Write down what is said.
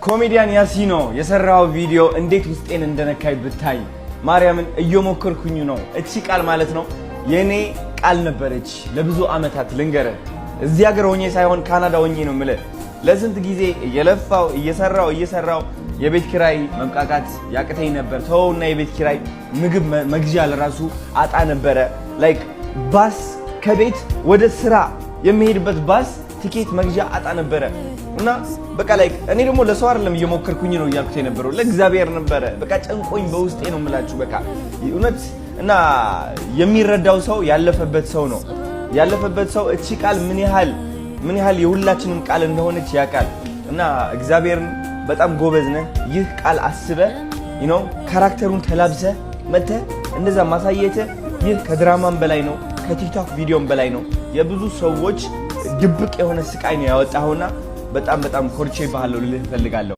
ኮሜዲያን ያሲኖ የሰራው ቪዲዮ እንዴት ውስጤን እንደነካይ ብታይ ማርያምን እየሞከርኩኝ ነው። እቺ ቃል ማለት ነው የኔ ቃል ነበረች ለብዙ አመታት ልንገረ እዚህ ሀገር ሆኜ ሳይሆን ካናዳ ሆኜ ነው ማለት ለስንት ጊዜ እየለፋው እየሰራው የቤት ኪራይ መምቃቃት ያቅተኝ ነበር። ተውና የቤት ኪራይ ምግብ መግዣ ለራሱ አጣ ነበር። ላይክ ባስ ከቤት ወደ ስራ የሚሄድበት ባስ ቲኬት መግዣ አጣ ነበር እና በቃ ላይክ እኔ ደግሞ ለሰው አይደለም እየሞከርኩኝ ነው ያልኩት የነበረው ለእግዚአብሔር ነበር። በቃ ጨንቆኝ በውስጤ ነው የምላችሁ በቃ እውነት እና የሚረዳው ሰው ያለፈበት ሰው ነው ያለፈበት ሰው እቺ ቃል ምን ያህል የሁላችንም ቃል እንደሆነች ያውቃል። እና እግዚአብሔርን በጣም ጎበዝ ነህ። ይህ ቃል አስበ ካራክተሩን ተላብሰ መተ እንደዛ ማሳየተ ይህ ከድራማም በላይ ነው ከቲክቶክ ቪዲዮም በላይ ነው። የብዙ ሰዎች ድብቅ የሆነ ስቃይ ነው ያወጣውና በጣም ኮርቼ ባህለው ልልህ ፈልጋለሁ።